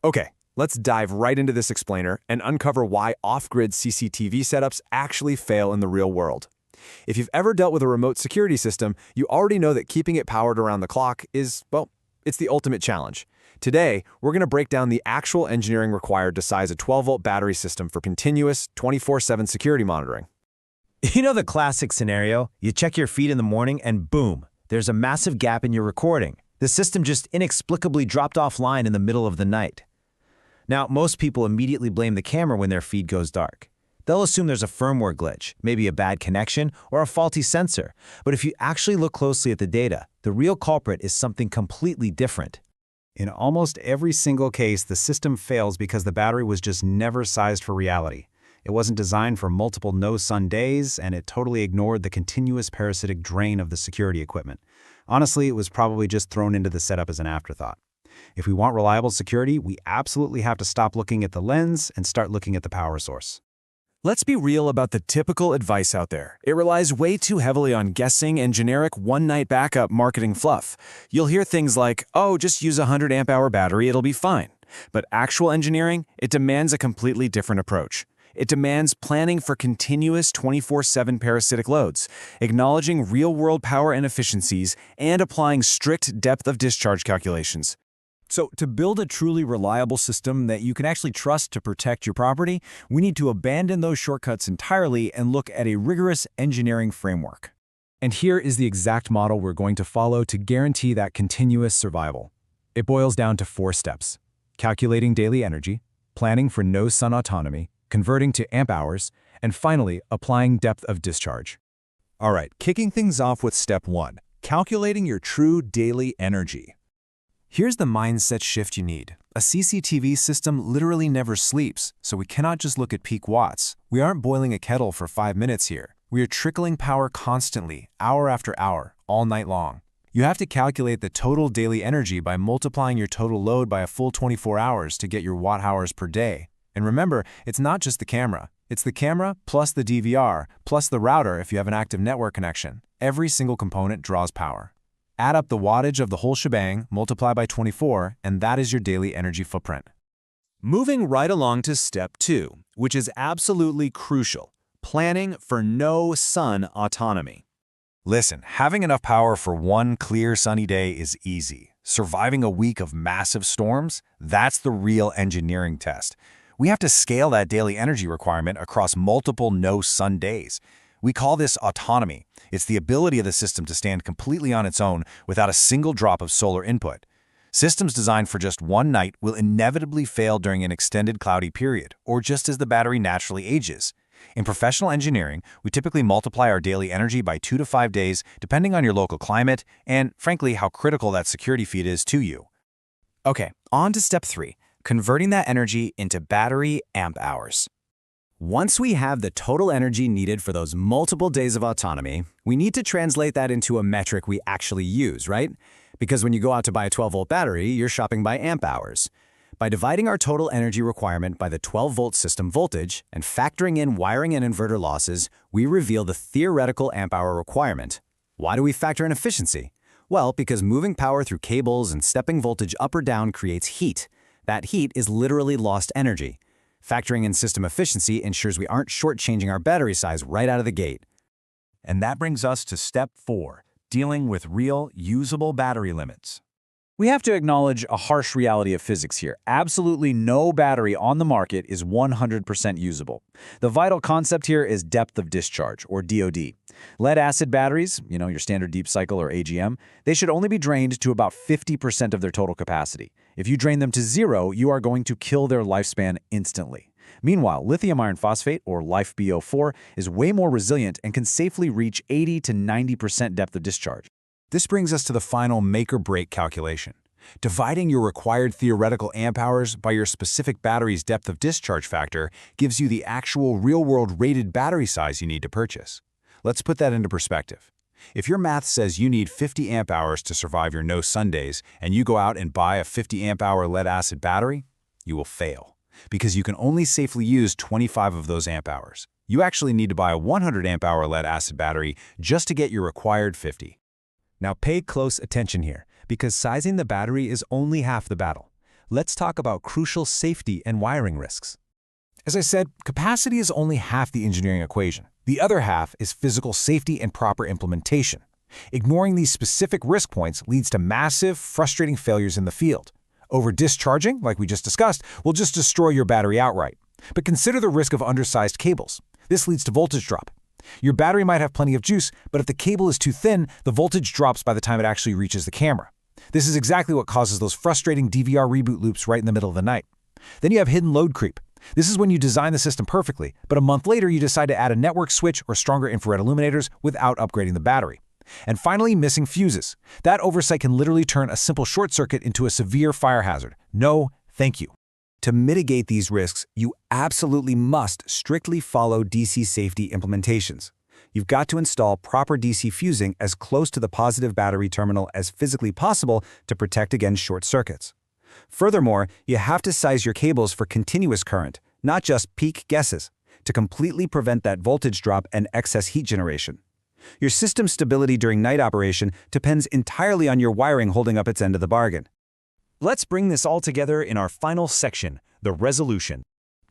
Okay, let's dive right into this explainer and uncover why off-grid CCTV setups actually fail in the real world. If you've ever dealt with a remote security system, you already know that keeping it powered around the clock is, well, it's the ultimate challenge. Today, we're going to break down the actual engineering required to size a 12-volt battery system for continuous 24/7 security monitoring. You know the classic scenario? You check your feed in the morning and boom, there's a massive gap in your recording. The system just inexplicably dropped offline in the middle of the night. Now, most people immediately blame the camera when their feed goes dark. They'll assume there's a firmware glitch, maybe a bad connection, or a faulty sensor. But if you actually look closely at the data, the real culprit is something completely different. In almost every single case, the system fails because the battery was just never sized for reality. It wasn't designed for multiple no-sun days, and it totally ignored the continuous parasitic drain of the security equipment. Honestly, it was probably just thrown into the setup as an afterthought. If we want reliable security, we absolutely have to stop looking at the lens and start looking at the power source. Let's be real about the typical advice out there. It relies way too heavily on guessing and generic one-night backup marketing fluff. You'll hear things like, oh, just use a 100 amp hour battery, it'll be fine. But actual engineering, it demands a completely different approach. It demands planning for continuous 24/7 parasitic loads, acknowledging real-world power inefficiencies, and applying strict depth of discharge calculations. So, to build a truly reliable system that you can actually trust to protect your property, we need to abandon those shortcuts entirely and look at a rigorous engineering framework. And here is the exact model we're going to follow to guarantee that continuous survival. It boils down to 4 steps: calculating daily energy, planning for no-sun autonomy, converting to amp hours, and finally, applying depth of discharge. All right, kicking things off with step 1, calculating your true daily energy. Here's the mindset shift you need. A CCTV system literally never sleeps, so we cannot just look at peak watts. We aren't boiling a kettle for 5 minutes here. We are trickling power constantly, hour after hour, all night long. You have to calculate the total daily energy by multiplying your total load by a full 24 hours to get your watt-hours per day. And remember, it's not just the camera. It's the camera plus the DVR plus the router if you have an active network connection. Every single component draws power. Add up the wattage of the whole shebang, multiply by 24, and that is your daily energy footprint. Moving right along to step 2, which is absolutely crucial: planning for no-sun autonomy. Listen, having enough power for one clear sunny day is easy. Surviving a week of massive storms, that's the real engineering test. We have to scale that daily energy requirement across multiple no-sun days. We call this autonomy. It's the ability of the system to stand completely on its own without a single drop of solar input. Systems designed for just one night will inevitably fail during an extended cloudy period, or just as the battery naturally ages. In professional engineering, we typically multiply our daily energy by 2 to 5 days, depending on your local climate and, frankly, how critical that security feed is to you. Okay, on to step 3, converting that energy into battery amp hours. Once we have the total energy needed for those multiple days of autonomy, we need to translate that into a metric we actually use, right? Because when you go out to buy a 12-volt battery, you're shopping by amp hours. By dividing our total energy requirement by the 12-volt system voltage and factoring in wiring and inverter losses, we reveal the theoretical amp-hour requirement. Why do we factor in efficiency? Well, because moving power through cables and stepping voltage up or down creates heat. That heat is literally lost energy. Factoring in system efficiency ensures we aren't shortchanging our battery size right out of the gate. And that brings us to step 4, dealing with real, usable battery limits. We have to acknowledge a harsh reality of physics here. Absolutely no battery on the market is 100% usable. The vital concept here is depth of discharge, or DOD. Lead-acid batteries, your standard deep cycle or AGM, they should only be drained to about 50% of their total capacity. If you drain them to 0, you are going to kill their lifespan instantly. Meanwhile, lithium iron phosphate, or LiFePO4, is way more resilient and can safely reach 80 to 90% depth of discharge. This brings us to the final make-or-break calculation. Dividing your required theoretical amp hours by your specific battery's depth of discharge factor gives you the actual real-world rated battery size you need to purchase. Let's put that into perspective. If your math says you need 50 amp hours to survive your no Sundays and you go out and buy a 50 amp hour lead-acid battery, you will fail because you can only safely use 25 of those amp hours. You actually need to buy a 100 amp hour lead-acid battery just to get your required 50. Now pay close attention here, because sizing the battery is only half the battle. let's talk about crucial safety and wiring risks. As I said, capacity is only half the engineering equation. The other half is physical safety and proper implementation. Ignoring these specific risk points leads to massive, frustrating failures in the field. Over-discharging, like we just discussed, will just destroy your battery outright. But consider the risk of undersized cables. This leads to voltage drop. Your battery might have plenty of juice, but if the cable is too thin, the voltage drops by the time it actually reaches the camera. This is exactly what causes those frustrating DVR reboot loops right in the middle of the night. Then you have hidden load creep. This is when you design the system perfectly, but a month later you decide to add a network switch or stronger infrared illuminators without upgrading the battery. And finally, missing fuses. That oversight can literally turn a simple short circuit into a severe fire hazard. No, thank you. To mitigate these risks, you absolutely must strictly follow DC safety implementations. You've got to install proper DC fusing as close to the positive battery terminal as physically possible to protect against short circuits. Furthermore, you have to size your cables for continuous current, not just peak guesses, to completely prevent that voltage drop and excess heat generation. Your system stability during night operation depends entirely on your wiring holding up its end of the bargain. Let's bring this all together in our final section, the resolution.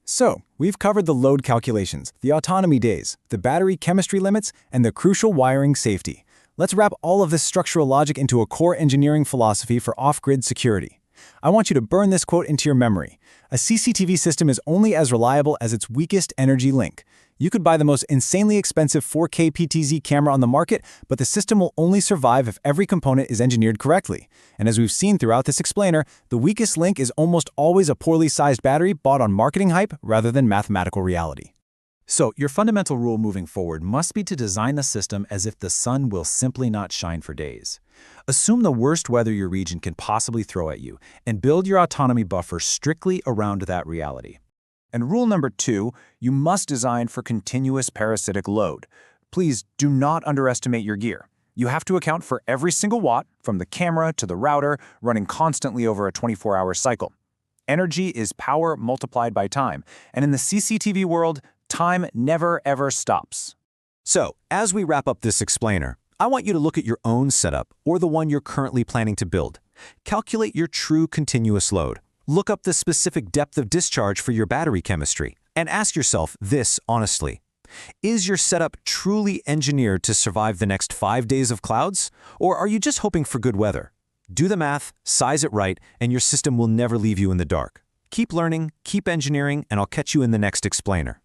So, we've covered the load calculations, the autonomy days, the battery chemistry limits, and the crucial wiring safety. Let's wrap all of this structural logic into a core engineering philosophy for off-grid security. I want you to burn this quote into your memory. A CCTV system is only as reliable as its weakest energy link. You could buy the most insanely expensive 4K PTZ camera on the market, but the system will only survive if every component is engineered correctly. And as we've seen throughout this explainer, the weakest link is almost always a poorly sized battery bought on marketing hype rather than mathematical reality. So, your fundamental rule moving forward must be to design the system as if the sun will simply not shine for days. Assume the worst weather your region can possibly throw at you, and build your autonomy buffer strictly around that reality. And rule number 2, you must design for continuous parasitic load. Please do not underestimate your gear. You have to account for every single watt, from the camera to the router, running constantly over a 24-hour cycle. Energy is power multiplied by time, and in the CCTV world, time never ever stops. So, as we wrap up this explainer, I want you to look at your own setup or the one you're currently planning to build. Calculate your true continuous load. Look up the specific depth of discharge for your battery chemistry, and ask yourself this honestly. Is your setup truly engineered to survive the next 5 days of clouds? Or are you just hoping for good weather? Do the math, size it right, and your system will never leave you in the dark. Keep learning, keep engineering, and I'll catch you in the next explainer.